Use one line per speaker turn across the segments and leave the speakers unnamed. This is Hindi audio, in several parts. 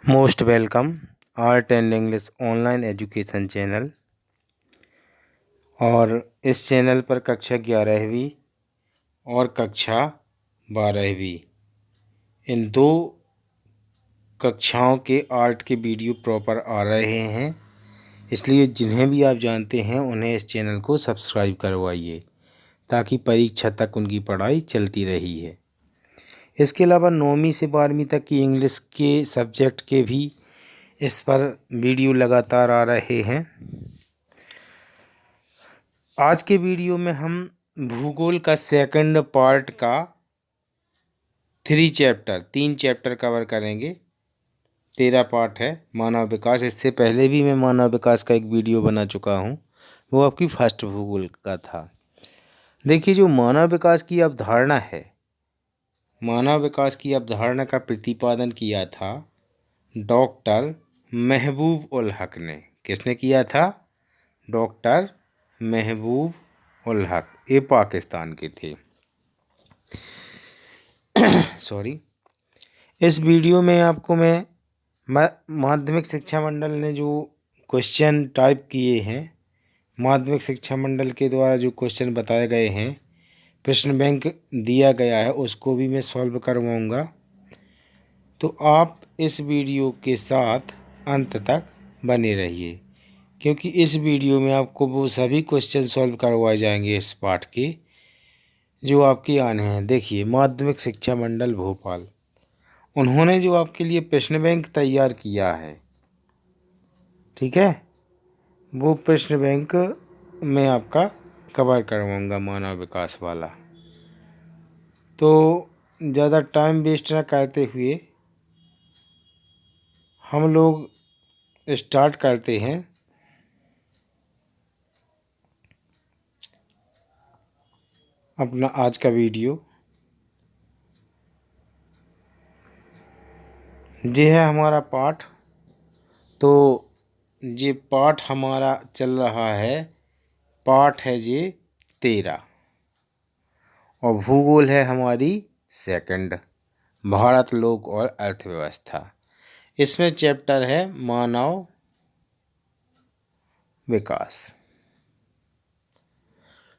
Most welcome art and English online education channel. और इस चैनल पर कक्षा 11वीं और कक्षा 12वीं इन दो कक्षाओं के आर्ट के वीडियो प्रॉपर आ रहे हैं, इसलिए जिन्हें भी आप जानते हैं उन्हें इस चैनल को सब्सक्राइब करवाइए ताकि परीक्षा तक उनकी पढ़ाई चलती रही है। इसके अलावा 9वीं से 12वीं तक की इंग्लिश के सब्जेक्ट के भी इस पर वीडियो लगातार आ रहे हैं। आज के वीडियो में हम भूगोल का सेकंड पार्ट का 3 चैप्टर कवर करेंगे। 13 पार्ट है मानव विकास। इससे पहले भी मैं मानव विकास का एक वीडियो बना चुका हूँ, वो आपकी फर्स्ट भूगोल का था। देखिए, जो मानव विकास की अवधारणा है, मानव विकास की अवधारणा का प्रतिपादन किया था डॉक्टर महबूब उल हक ने। किसने किया था? डॉक्टर महबूब उल हक। ये पाकिस्तान के थे। सॉरी। इस वीडियो में आपको मैं माध्यमिक शिक्षा मंडल ने जो क्वेश्चन टाइप किए हैं, माध्यमिक शिक्षा मंडल के द्वारा जो क्वेश्चन बताए गए हैं, प्रश्न बैंक दिया गया है, उसको भी मैं सॉल्व करवाऊंगा। तो आप इस वीडियो के साथ अंत तक बने रहिए, क्योंकि इस वीडियो में आपको वो सभी क्वेश्चन सॉल्व करवाए जाएंगे इस पाठ के जो आपके आने हैं। देखिए, माध्यमिक शिक्षा मंडल भोपाल, उन्होंने जो आपके लिए प्रश्न बैंक तैयार किया है, ठीक है, वो प्रश्न बैंक मैं आपका कवर करवाऊंगा मानव विकास वाला। तो ज़्यादा टाइम वेस्ट ना करते हुए हम लोग स्टार्ट करते हैं। अपना आज का वीडियो ये है हमारा पाठ। तो ये पाठ हमारा चल रहा है, पाठ है ये 13 और भूगोल है हमारी सेकंड, भारत, लोक और अर्थव्यवस्था। इसमें चैप्टर है मानव विकास।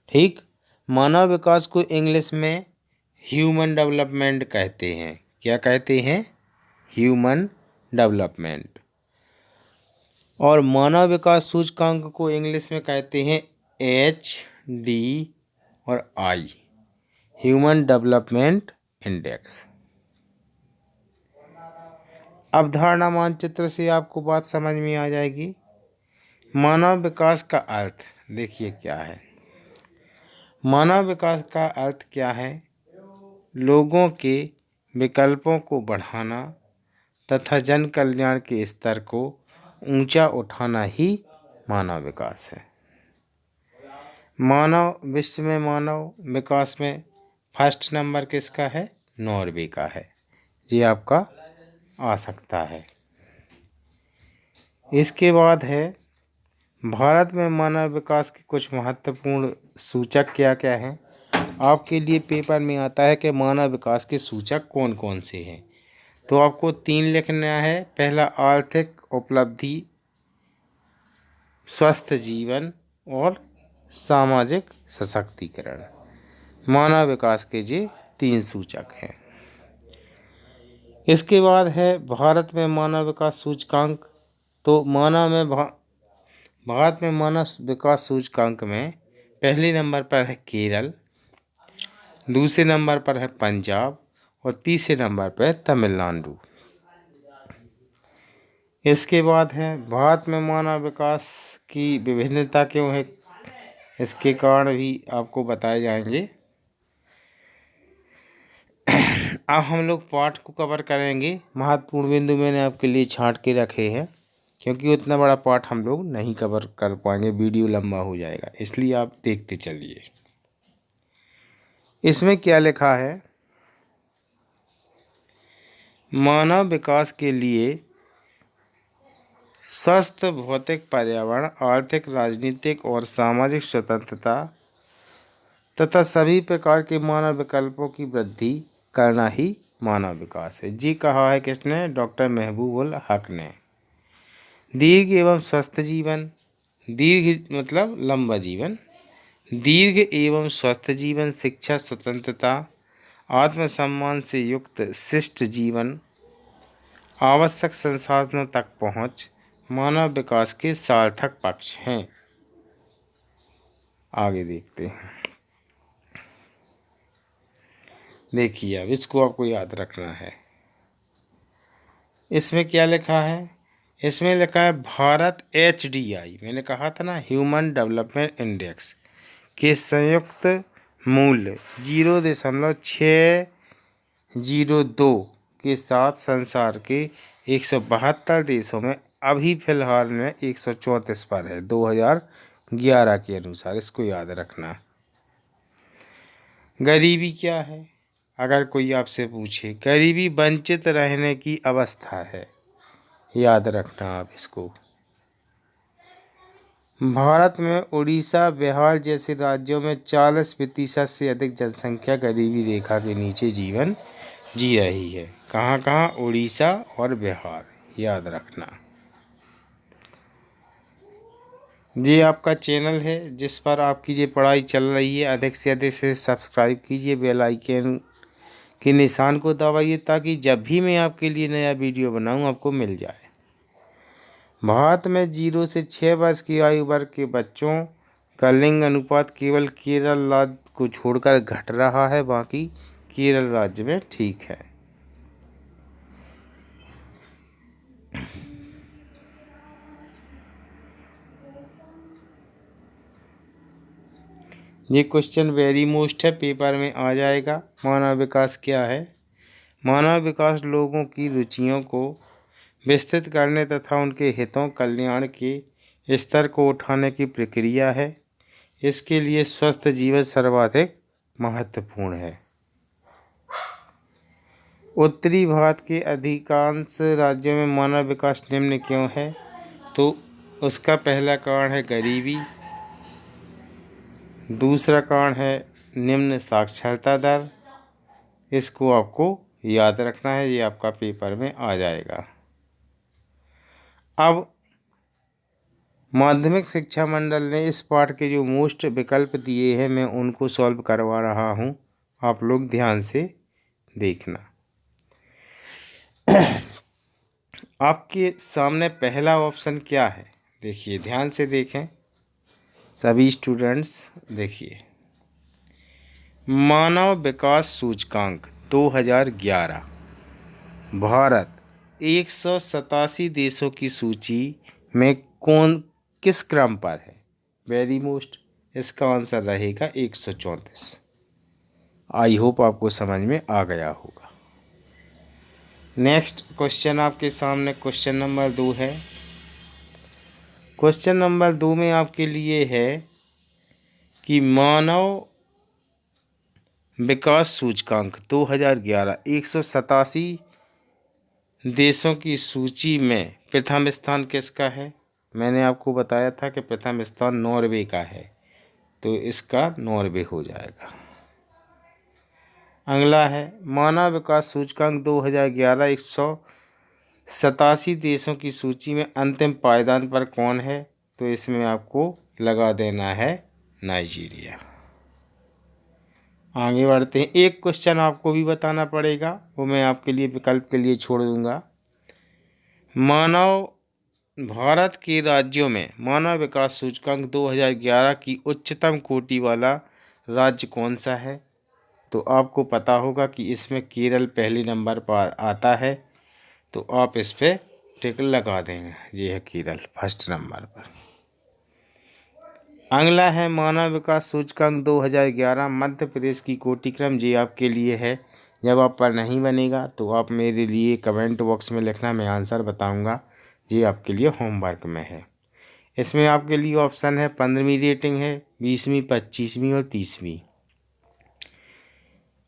ठीक, मानव विकास को इंग्लिश में ह्यूमन डेवलपमेंट कहते हैं। क्या कहते हैं? Human development. और मानव विकास सूचकांक को इंग्लिश में कहते हैं HD और I, ह्यूमन डेवलपमेंट इंडेक्स। अवधारणा मानचित्र से आपको बात समझ में आ जाएगी। मानव विकास का अर्थ देखिए क्या है। मानव विकास का अर्थ क्या है? लोगों के विकल्पों को बढ़ाना तथा जन कल्याण के स्तर को ऊंचा उठाना ही मानव विकास है। मानव विश्व में मानव विकास में फर्स्ट नंबर किसका है? नॉर्वे का है। ये आपका आ सकता है। इसके बाद है भारत में मानव विकास के कुछ महत्वपूर्ण सूचक क्या क्या हैं। आपके लिए पेपर में आता है कि मानव विकास के सूचक कौन कौन से हैं, तो आपको 3 लिखना है। पहला, आर्थिक उपलब्धि, स्वस्थ जीवन और सामाजिक सशक्तिकरण। मानव विकास के ये 3 सूचक हैं। इसके बाद है भारत में मानव विकास सूचकांक। तो भारत में मानव विकास सूचकांक में पहले नंबर पर है केरल, दूसरे नंबर पर है पंजाब और तीसरे नंबर पर है तमिलनाडु। इसके बाद है भारत में मानव विकास की विभिन्नता क्यों है, इसके कारण भी आपको बताए जाएंगे। अब हम लोग पाठ को कवर करेंगे। महत्वपूर्ण बिंदु मैंने आपके लिए छांट के रखे हैं, क्योंकि उतना बड़ा पाठ हम लोग नहीं कवर कर पाएंगे, वीडियो लंबा हो जाएगा, इसलिए आप देखते चलिए। इसमें क्या लिखा है? मानव विकास के लिए स्वस्थ भौतिक पर्यावरण, आर्थिक, राजनीतिक और सामाजिक स्वतंत्रता तथा सभी प्रकार के मानव विकल्पों की वृद्धि करना ही मानव विकास है। जी कहा है किसने? डॉक्टर महबूबुल हक ने। दीर्घ एवं स्वस्थ जीवन, दीर्घ मतलब लंबा जीवन, दीर्घ एवं स्वस्थ जीवन, शिक्षा, स्वतंत्रता, आत्मसम्मान से युक्त शिष्ट जीवन, आवश्यक संसाधनों तक पहुँच मानव विकास के सार्थक पक्ष हैं। आगे देखते हैं। देखिए अब इसको आपको याद रखना है। इसमें क्या लिखा है? इसमें लिखा है भारत HDI, मैंने कहा था ना, ह्यूमन डेवलपमेंट इंडेक्स के संयुक्त मूल्य 0.602 के साथ संसार के 172 देशों में अभी फिलहाल में 134 पर है 2011 के अनुसार। इसको याद रखना। गरीबी क्या है? अगर कोई आपसे पूछे, गरीबी वंचित रहने की अवस्था है, याद रखना आप इसको। भारत में उड़ीसा, बिहार जैसे राज्यों में 40% से अधिक जनसंख्या गरीबी रेखा के नीचे जीवन जी रही है। कहाँ कहाँ? उड़ीसा और बिहार, याद रखना। ये आपका चैनल है जिस पर आपकी ये पढ़ाई चल रही है। अधिक से अधिक से सब्सक्राइब कीजिए, बेल आइकन के निशान को दबाइए ताकि जब भी मैं आपके लिए नया वीडियो बनाऊं आपको मिल जाए। भारत में 0 से 6 वर्ष की आयु वर्ग के बच्चों का लिंग अनुपात केवल केरल राज्य को छोड़कर घट रहा है, बाकी केरल राज्य में ठीक है। ये क्वेश्चन वेरी मोस्ट है, पेपर में आ जाएगा। मानव विकास क्या है? मानव विकास लोगों की रुचियों को विस्तृत करने तथा उनके हितों कल्याण के स्तर को उठाने की प्रक्रिया है। इसके लिए स्वस्थ जीवन सर्वाधिक महत्वपूर्ण है। उत्तरी भारत के अधिकांश राज्यों में मानव विकास निम्न क्यों है? तो उसका पहला कारण है गरीबी, दूसरा कारण है निम्न साक्षरता दर। इसको आपको याद रखना है, ये आपका पेपर में आ जाएगा। अब माध्यमिक शिक्षा मंडल ने इस पाठ के जो मोस्ट विकल्प दिए हैं मैं उनको सॉल्व करवा रहा हूँ, आप लोग ध्यान से देखना। आपके सामने पहला ऑप्शन क्या है? देखिए ध्यान से देखें सभी स्टूडेंट्स। देखिए मानव विकास सूचकांक 2011, भारत 187 देशों की सूची में किस क्रम पर है? वेरी मोस्ट, इसका आंसर रहेगा 134। आई होप आपको समझ में आ गया होगा। नेक्स्ट क्वेश्चन आपके सामने क्वेश्चन नंबर 2 है। क्वेश्चन नंबर 2 में आपके लिए है कि मानव विकास सूचकांक 2011 187 देशों की सूची में प्रथम स्थान किसका है? मैंने आपको बताया था कि प्रथम स्थान नॉर्वे का है, तो इसका नॉर्वे हो जाएगा। अगला है मानव विकास सूचकांक 2011 187 देशों की सूची में अंतिम पायदान पर कौन है? तो इसमें आपको लगा देना है नाइजीरिया। आगे बढ़ते हैं। एक क्वेश्चन आपको भी बताना पड़ेगा, वो मैं आपके लिए विकल्प के लिए छोड़ दूंगा। भारत के राज्यों में मानव विकास सूचकांक 2011 की उच्चतम कोटि वाला राज्य कौन सा है? तो आपको पता होगा कि इसमें केरल पहले नंबर पर आता है, तो आप इस पर टिक लगा देंगे। ये है केरल फर्स्ट नंबर पर। अगला है मानव विकास सूचकांक 2011 मध्य प्रदेश की कोटि क्रम। जी आपके लिए है। जब आप पर नहीं बनेगा तो आप मेरे लिए कमेंट बॉक्स में लिखना, मैं आंसर बताऊंगा। जी आपके लिए होमवर्क में है। इसमें आपके लिए ऑप्शन है 15वीं रेटिंग है, 20वीं, 25वीं और 30वीं।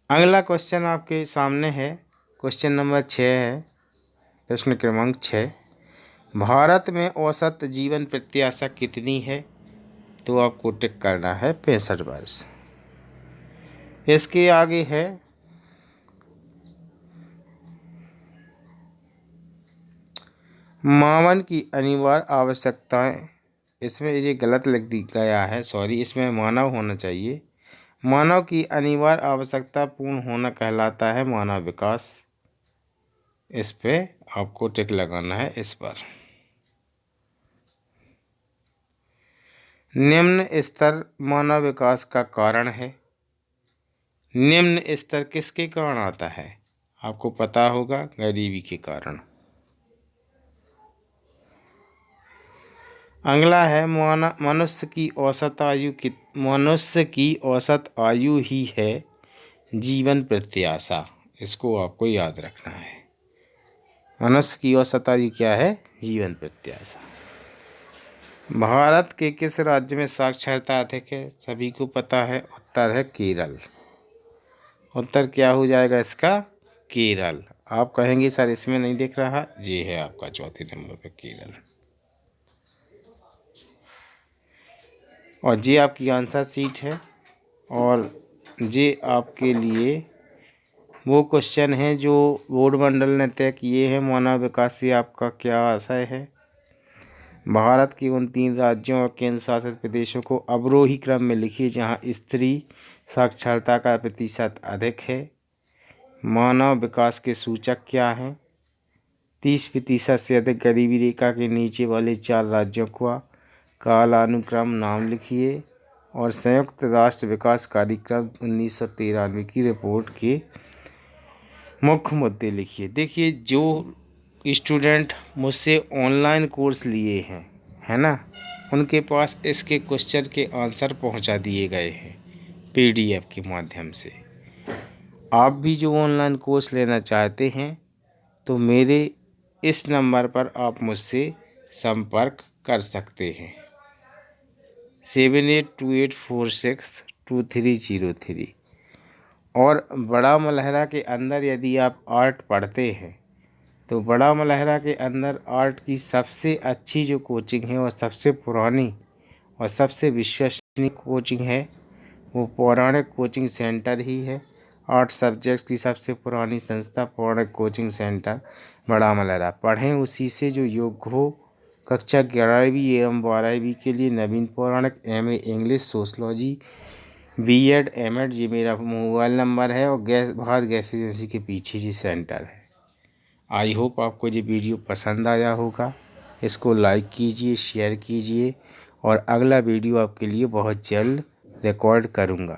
अगला क्वेश्चन आपके सामने है, क्वेश्चन नंबर 6 है, प्रश्न क्रमांक 6। भारत में औसत जीवन प्रत्याशा कितनी है? तो आपको टिक करना है 65 वर्ष। इसके आगे है मावन की अनिवार्य आवश्यकताएं, इसमें ये गलत लिख दी गया है, सॉरी, इसमें मानव होना चाहिए। मानव की अनिवार्य आवश्यकता पूर्ण होना कहलाता है मानव विकास। इस पे आपको टिक लगाना है इस पर। निम्न स्तर मानव विकास का कारण है। निम्न स्तर किसके कारण आता है? आपको पता होगा, गरीबी के कारण। अगला है मनुष्य की औसत आयु ही है जीवन प्रत्याशा। इसको आपको याद रखना है। मनुष्य की औसत आयु क्या है? जीवन प्रत्याशा। भारत के किस राज्य में साक्षरता अधिक है? सभी को पता है, उत्तर है केरल। उत्तर क्या हो जाएगा इसका? केरल। आप कहेंगे सर इसमें नहीं दिख रहा, ये है आपका चौथे नंबर पर केरल। और ये आपकी आंसर शीट है, और ये आपके लिए वो क्वेश्चन हैं जो बोर्ड मंडल ने तय किए हैं। मानव विकास से आपका क्या आशय है? भारत के उन 3 राज्यों और केंद्र शासित प्रदेशों को अवरोही क्रम में लिखिए जहां स्त्री साक्षरता का प्रतिशत अधिक है। मानव विकास के सूचक क्या हैं? 30% से अधिक गरीबी रेखा के नीचे वाले 4 राज्यों का कालानुक्रम नाम लिखिए, और संयुक्त राष्ट्र विकास कार्यक्रम 1993 की रिपोर्ट के मुख्य मुद्दे लिखिए। देखिए, जो स्टूडेंट मुझसे ऑनलाइन कोर्स लिए हैं, है ना, उनके पास इसके क्वेश्चन के आंसर पहुंचा दिए गए हैं PDF के माध्यम से। आप भी जो ऑनलाइन कोर्स लेना चाहते हैं तो मेरे इस नंबर पर आप मुझसे संपर्क कर सकते हैं, 7828462303। और बड़ा मलहरा के अंदर यदि आप आर्ट पढ़ते हैं तो बड़ा मलहरा के अंदर आर्ट की सबसे अच्छी जो कोचिंग है और सबसे पुरानी और सबसे विश्वसनीय कोचिंग है वो पौराणिक कोचिंग सेंटर ही है। आर्ट सब्जेक्ट्स की सबसे पुरानी संस्था पौराणिक कोचिंग सेंटर बड़ा मलहरा। पढ़ें उसी से जो योग्य हो। कक्षा 11वीं एवं 12वीं के लिए नवीन पौराणिक, MA English, sociology, B.Ed, M.Ed, ये मेरा मोबाइल नंबर है, और भारत गैस एजेंसी के पीछे ये सेंटर है। आई होप आपको ये वीडियो पसंद आया होगा। इसको लाइक कीजिए, शेयर कीजिए, और अगला वीडियो आपके लिए बहुत जल्द रिकॉर्ड करूँगा।